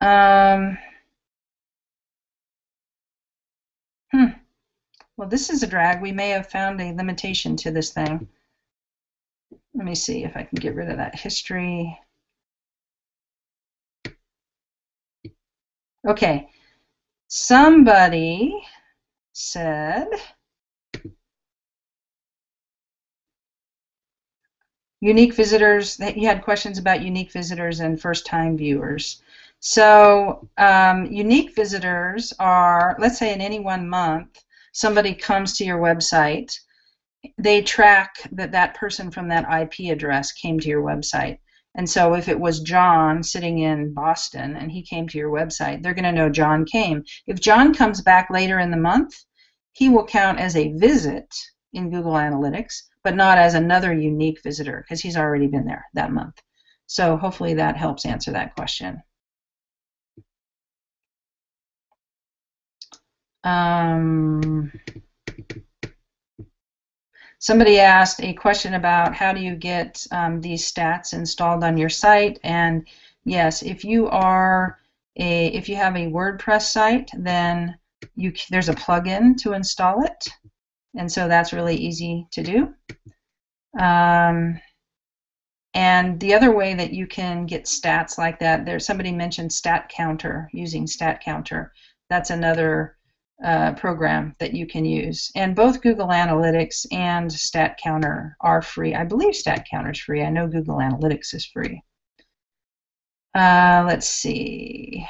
Well, this is a drag. We may have found a limitation to this thing. Let me see if I can get rid of that history. Okay, somebody said unique visitors, that you had questions about unique visitors and first-time viewers. So unique visitors are, let's say in any one month, somebody comes to your website, they track that that person from that IP address came to your website. And so if it was John sitting in Boston and he came to your website, they're going to know John came. If John comes back later in the month, he will count as a visit in Google Analytics, but not as another unique visitor because he's already been there that month. So hopefully that helps answer that question. Somebody asked a question about how do you get these stats installed on your site, and yes, if you have a WordPress site, then there's a plugin to install it, and so that's really easy to do. And the other way that you can get stats like that, somebody mentioned Stat Counter, using Stat Counter. That's another program that you can use. And both Google Analytics and Stat Counter are free. I believe Stat Counter is free. I know Google Analytics is free. Let's see.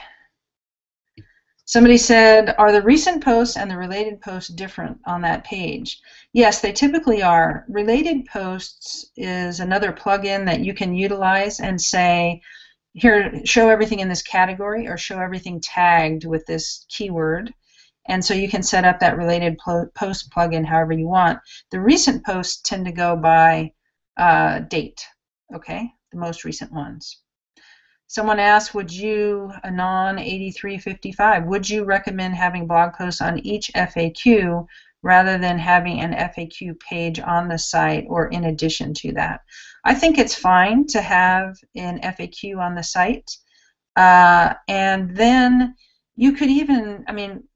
Somebody said, are the recent posts and the related posts different on that page? Yes, they typically are. Related posts is another plugin that you can utilize and say, here, show everything in this category or show everything tagged with this keyword. And so you can set up that related post plugin however you want. The recent posts tend to go by date, okay? The most recent ones. Someone asked, would you, Anon 8355, would you recommend having blog posts on each FAQ rather than having an FAQ page on the site or in addition to that? I think it's fine to have an FAQ on the site. And then you could even,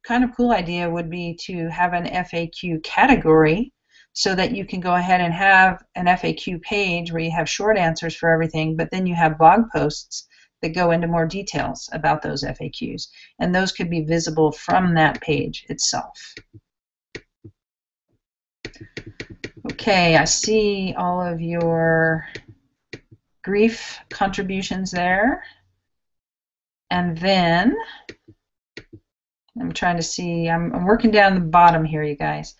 kind of cool idea would be to have an FAQ category so that you can go ahead and have an FAQ page where you have short answers for everything, but then you have blog posts that go into more details about those FAQs, and those could be visible from that page itself. Okay, I see all of your grief contributions there. And then I'm trying to see, I'm working down the bottom here, you guys.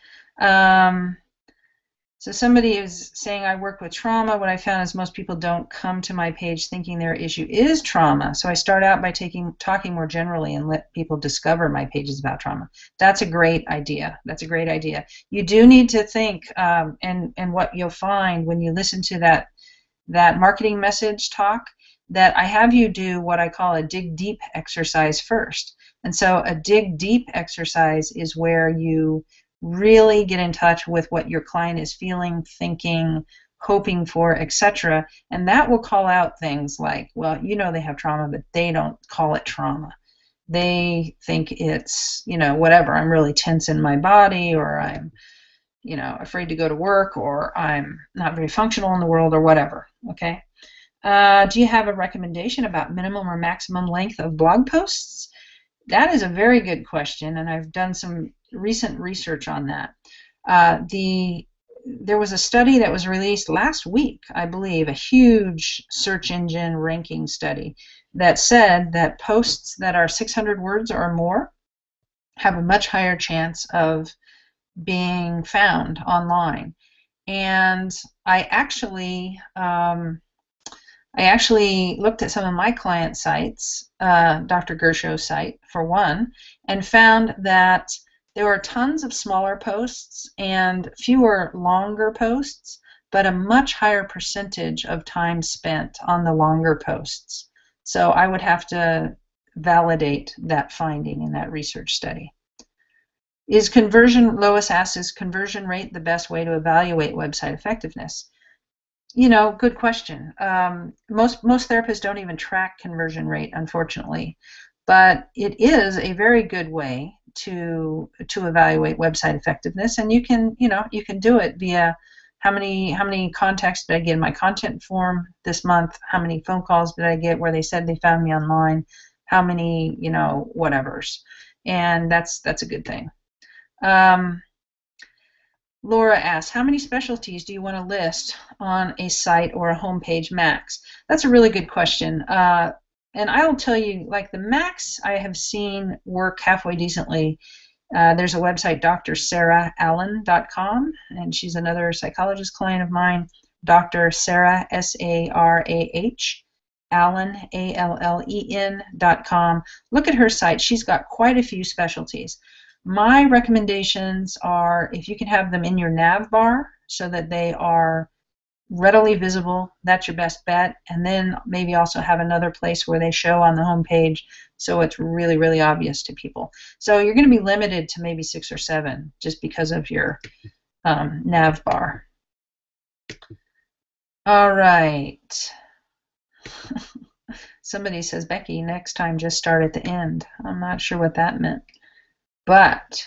So somebody is saying, I work with trauma. What I found is most people don't come to my page thinking their issue is trauma. So I start out by talking more generally and let people discover my pages about trauma. That's a great idea. That's a great idea. You do need to think, and what you'll find when you listen to that marketing message talk, that I have you do what I call a dig deep exercise first. And so a dig deep exercise is where you really get in touch with what your client is feeling, thinking, hoping for, etc. And that will call out things like, well, you know they have trauma, but they don't call it trauma. They think it's, whatever, I'm really tense in my body, or I'm, afraid to go to work, or I'm not very functional in the world, or whatever, okay? Do you have a recommendation about minimum or maximum length of blog posts? That is a very good question, and I've done some recent research on that. There was a study that was released last week, I believe, a huge search engine ranking study that said that posts that are 600 words or more have a much higher chance of being found online. And I actually looked at some of my client sites, Dr. Gershow's site for one, and found that there were tons of smaller posts and fewer longer posts, but a much higher percentage of time spent on the longer posts. So I would have to validate that finding in that research study. Is conversion, Lois asks, is conversion rate the best way to evaluate website effectiveness? You know, good question. Most therapists don't even track conversion rate, unfortunately, but it is a very good way to evaluate website effectiveness, and you can do it via how many contacts did I get in my content form this month? How many phone calls did I get where they said they found me online? How many, whatevers, and that's a good thing. Laura asks, how many specialties do you want to list on a site or a homepage max? That's a really good question. And I'll tell you, like the max I have seen work halfway decently. There's a website, drsarallen.com, and she's another psychologist client of mine, Dr. Sarah, S-A-R-A-H, Allen, A-L-L-E-N.com. Look at her site. She's got quite a few specialties. My recommendations are, if you can have them in your nav bar so that they are readily visible, that's your best bet. And then maybe also have another place where they show on the home page so it's really, really obvious to people. So you're going to be limited to maybe 6 or 7 just because of your nav bar. All right. Somebody says, Becky, next time just start at the end. I'm not sure what that meant. But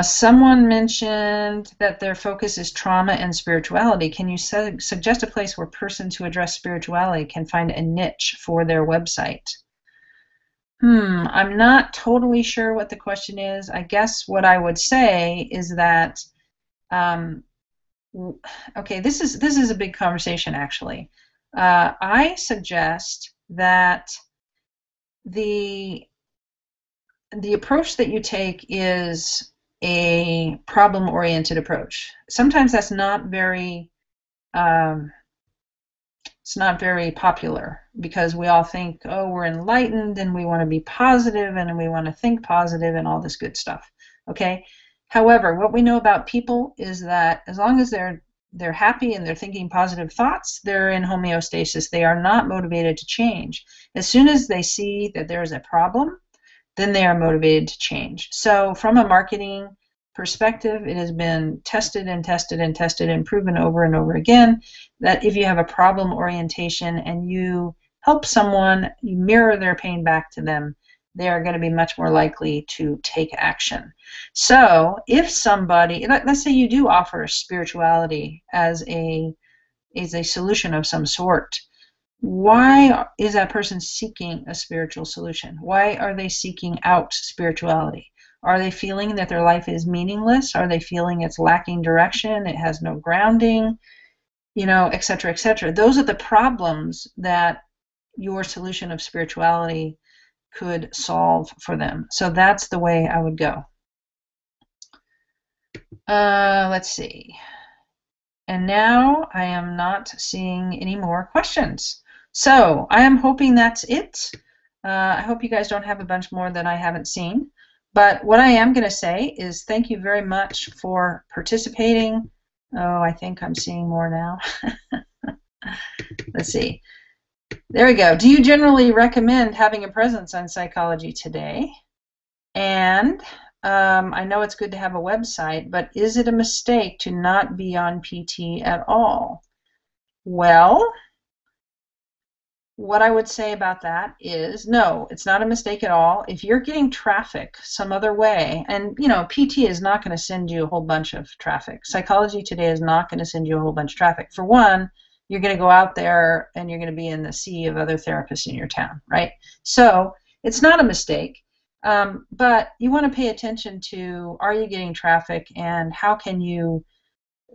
someone mentioned that their focus is trauma and spirituality. Can you suggest a place where persons who address spirituality can find a niche for their website? I'm not totally sure what the question is. I guess what I would say is that, okay, this is a big conversation actually. I suggest that the approach that you take is a problem-oriented approach. Sometimes that's not very, it's not very popular because we all think, oh, we're enlightened and we want to be positive and we want to think positive and all this good stuff. Okay. However, what we know about people is that as long as they're happy and they're thinking positive thoughts, they're in homeostasis. They are not motivated to change. As soon as they see that there is a problem, then they are motivated to change. So from a marketing perspective, it has been tested and tested and tested and proven over and over again that if you have a problem orientation and you help someone, you mirror their pain back to them, they are going to be much more likely to take action. So if somebody, let's say you do offer spirituality as a solution of some sort, why is that person seeking a spiritual solution? Why are they seeking out spirituality? Are they feeling that their life is meaningless? Are they feeling it's lacking direction? It has no grounding, et cetera, et cetera. Those are the problems that your solution of spirituality could solve for them. So that's the way I would go. Let's see. And now I am not seeing any more questions. So I am hoping that's it. I hope you guys don't have a bunch more that I haven't seen. But what I am going to say is thank you very much for participating. Oh, I think I'm seeing more now. Let's see. There we go. Do you generally recommend having a presence on Psychology Today? And I know it's good to have a website, but is it a mistake to not be on PT at all? Well, what I would say about that is no, it's not a mistake at all. If you're getting traffic some other way, and PT is not going to send you a whole bunch of traffic. Psychology Today is not going to send you a whole bunch of traffic. For one, you're going to go out there and you're going to be in the sea of other therapists in your town, right? So it's not a mistake. But you want to pay attention to, are you getting traffic and how can you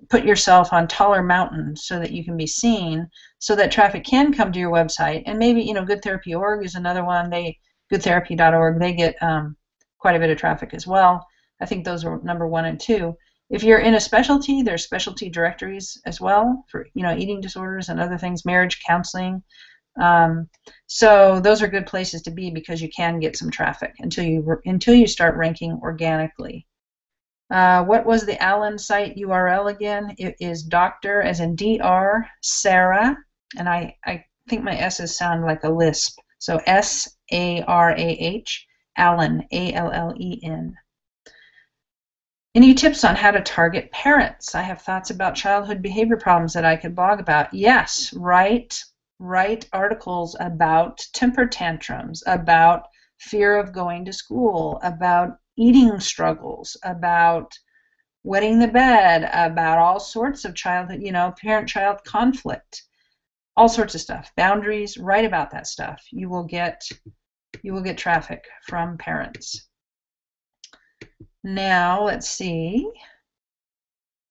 put yourself on taller mountains so that you can be seen, so that traffic can come to your website. And maybe, Good Therapy.org is another one. Goodtherapy.org, they get quite a bit of traffic as well. I think those are number 1 and 2. If you're in a specialty, there's specialty directories as well for, eating disorders and other things, marriage counseling. So those are good places to be because you can get some traffic until you start ranking organically. What was the Allen site URL again? It is Dr. as in Dr. Sarah, and I think my S's sound like a lisp. So S-A-R-A-H, Allen, A-L-L-E-N. Any tips on how to target parents? I have thoughts about childhood behavior problems that I could blog about. Yes, write articles about temper tantrums, about fear of going to school, about eating struggles, about wetting the bed, about all sorts of childhood, parent-child conflict, all sorts of stuff. Boundaries, write about that stuff. You will get traffic from parents. Now, let's see.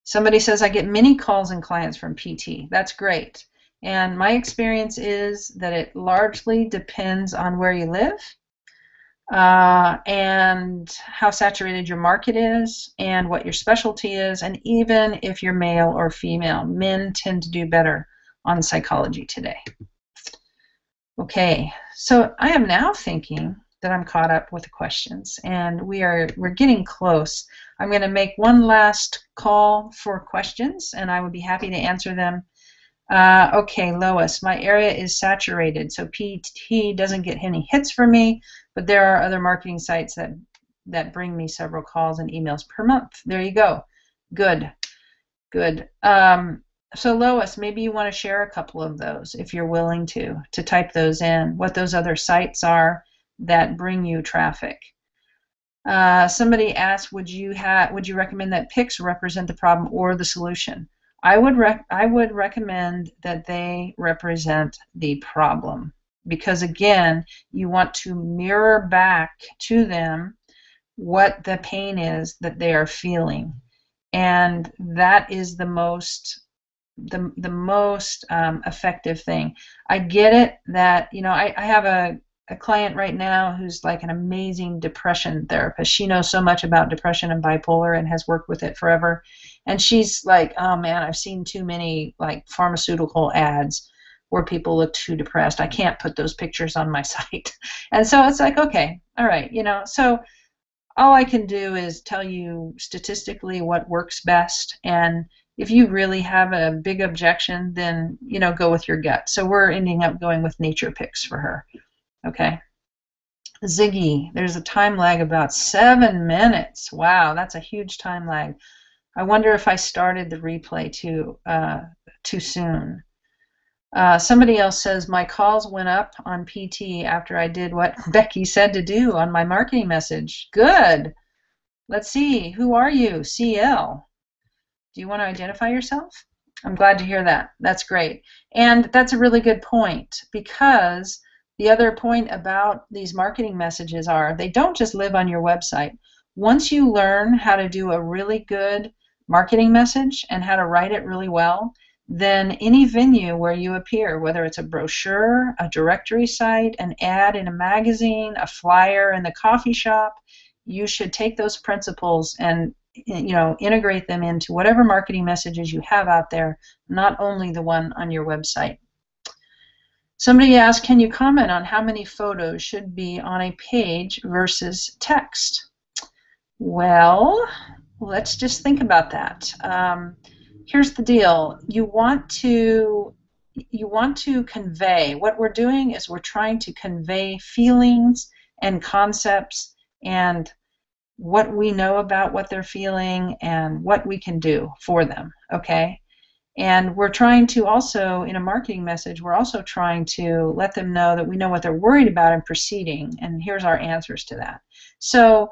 Somebody says, I get many calls and clients from PT. That's great. And my experience is that it largely depends on where you live and how saturated your market is and what your specialty is, and even if you're male or female. Men tend to do better on psychology today. Okay, so I am now thinking that I'm caught up with the questions, and we're getting close. I'm going to make one last call for questions, and I would be happy to answer them. Okay, Lois, my area is saturated, so PT doesn't get any hits for me, but there are other marketing sites that bring me several calls and emails per month. There you go. Good. So Lois, maybe you want to share a couple of those if you're willing to type those in, what those other sites are that bring you traffic. Somebody asked, would you recommend that pics represent the problem or the solution? I would recommend that they represent the problem, because again, you want to mirror back to them what the pain is that they are feeling, and that is the most effective thing. I get it that I have a client right now who's like an amazing depression therapist. She knows so much about depression and bipolar and has worked with it forever. And she's like, oh man, I've seen too many like pharmaceutical ads where people look too depressed. I can't put those pictures on my site. And so it's like, okay, all right, so all I can do is tell you statistically what works best. And if you really have a big objection, then go with your gut. So we're ending up going with nature pics for her. Okay. Ziggy, there's a time lag about 7 minutes. Wow, that's a huge time lag. I wonder if I started the replay too soon. Somebody else says, my calls went up on PT after I did what Becky said to do on my marketing message. Good. Let's see. Who are you? CL. Do you want to identify yourself? I'm glad to hear that. That's great. And that's a really good point, because the other point about these marketing messages are they don't just live on your website. Once you learn how to do a really good marketing message and how to write it really well, then any venue where you appear, whether it's a brochure, a directory site, an ad in a magazine, a flyer in the coffee shop, you should take those principles and integrate them into whatever marketing messages you have out there, not only the one on your website. Somebody asked, can you comment on how many photos should be on a page versus text? Well, let's just think about that. Here's the deal. You want to convey. What we're doing is we're trying to convey feelings and concepts and what we know about what they're feeling and what we can do for them, okay? And we're trying to also, in a marketing message, we're also trying to let them know that we know what they're worried about in proceeding, and here's our answers to that. So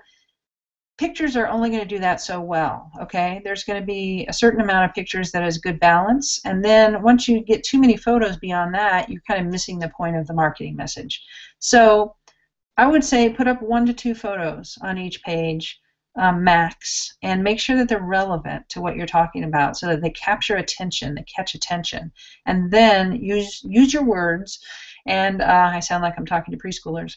pictures are only going to do that so well, okay? There's going to be a certain amount of pictures that is good balance, and then once you get too many photos beyond that, you're kind of missing the point of the marketing message. So I would say put up 1 to 2 photos on each page, max, and make sure that they're relevant to what you're talking about so that they capture attention, they catch attention. And then use your words, and I sound like I'm talking to preschoolers,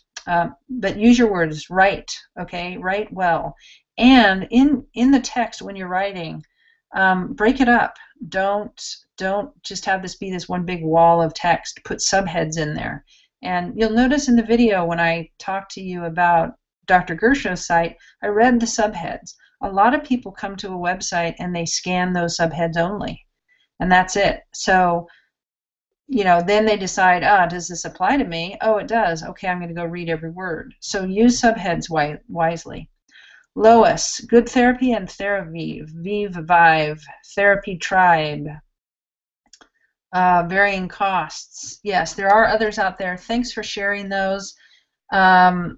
but use your words, write, okay? Write well. And in the text when you're writing, break it up. Don't just have this be this one big wall of text. Put subheads in there. And you'll notice in the video when I talk to you about Dr. Gershow's site, I read the subheads. A lot of people come to a website and they scan those subheads only, and that's it. So then they decide, does this apply to me? Oh, it does. Okay, I'm going to go read every word. So use subheads wisely. Lois, good therapy and therapy, Vive Vive, therapy tribe, varying costs. Yes, there are others out there. Thanks for sharing those. I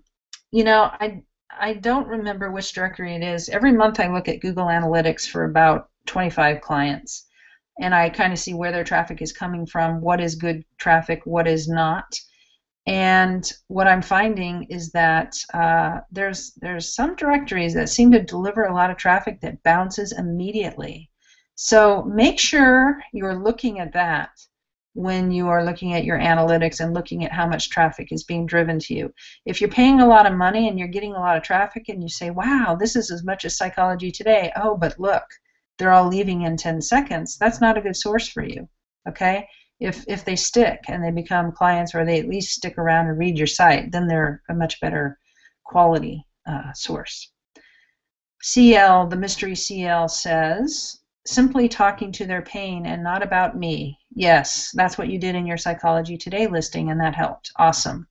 don't remember which directory it is. Every month I look at Google Analytics for about 25 clients, and I kind of see where their traffic is coming from, what is good traffic, what is not. And what I'm finding is that there's some directories that seem to deliver a lot of traffic that bounces immediately. So make sure you're looking at that when you are looking at your analytics and looking at how much traffic is being driven to you. If you're paying a lot of money and you're getting a lot of traffic and you say, wow, this is as much as Psychology Today, oh, but look, they're all leaving in 10 seconds, that's not a good source for you, okay? If they stick and they become clients, or they at least stick around and read your site, then they're a much better quality source. CL, the mystery CL says, simply talking to their pain and not about me. Yes, that's what you did in your Psychology Today listing, and that helped. Awesome.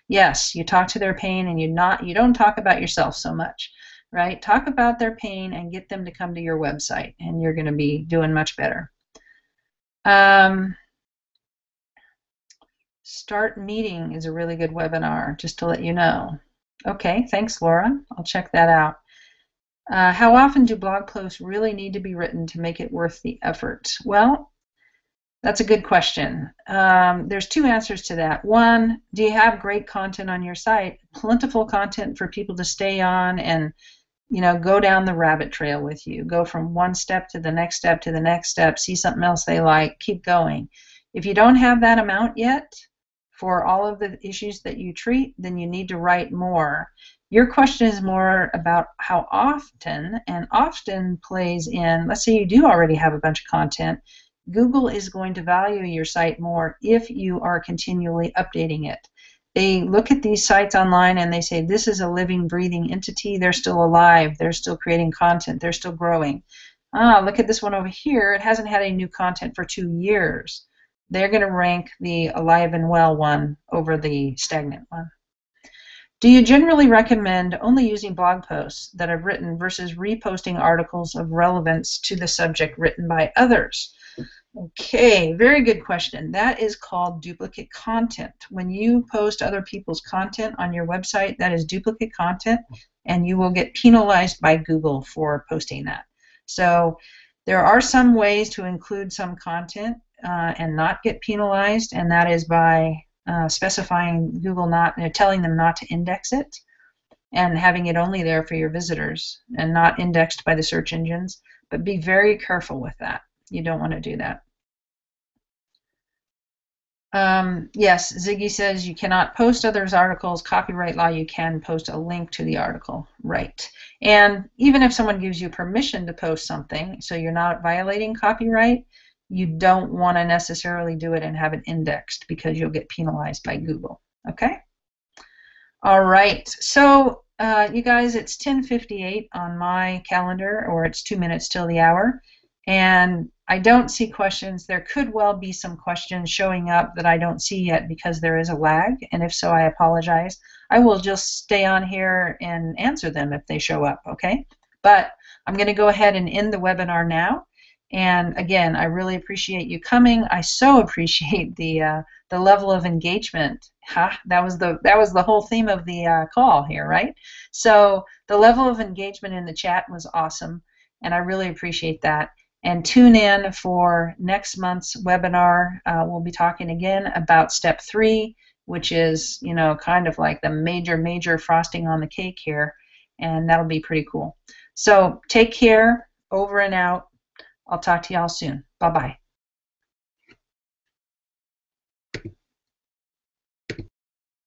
Yes, you talk to their pain and you don't talk about yourself so much, right? Talk about their pain and get them to come to your website, and you're going to be doing much better. Start Meeting is a really good webinar, just to let you know. Okay, thanks, Laura. I'll check that out. How often do blog posts really need to be written to make it worth the effort? Well, that's a good question. There's two answers to that. One, do you have great content on your site? Plentiful content for people to stay on and go down the rabbit trail with you. Go from one step to the next step to the next step, see something else they like, keep going. If you don't have that amount yet for all of the issues that you treat, then you need to write more. Your question is more about how often, and often plays in, let's say you do already have a bunch of content, Google is going to value your site more if you are continually updating it. They look at these sites online and they say, this is a living, breathing entity. They're still alive. They're still creating content. They're still growing. Look at this one over here. It hasn't had any new content for 2 years. They're going to rank the alive and well one over the stagnant one. Do you generally recommend only using blog posts that I've written versus reposting articles of relevance to the subject written by others? Okay, very good question. That is called duplicate content. When you post other people's content on your website, that is duplicate content, and you will get penalized by Google for posting that. So there are some ways to include some content and not get penalized, and that is by specifying Google telling them not to index it and having it only there for your visitors and not indexed by the search engines. But be very careful with that. You don't want to do that. Yes, Ziggy says you cannot post others' articles. Copyright law, you can post a link to the article. Right. And even if someone gives you permission to post something, so you're not violating copyright, you don't want to necessarily do it and have it indexed because you'll get penalized by Google. Okay? All right. So, you guys, it's 10:58 on my calendar, or it's 2 minutes till the hour. And I don't see questions. There could well be some questions showing up that I don't see yet because there is a lag, and if so, I apologize. I will just stay on here and answer them if they show up, okay? But I'm going to go ahead and end the webinar now. And again, I really appreciate you coming. I so appreciate the level of engagement. That was the whole theme of the call here, right? So the level of engagement in the chat was awesome, and I really appreciate that. And tune in for next month's webinar. We'll be talking again about step 3, which is, kind of like the major frosting on the cake here, and that'll be pretty cool. So take care, over and out. I'll talk to y'all soon. Bye-bye.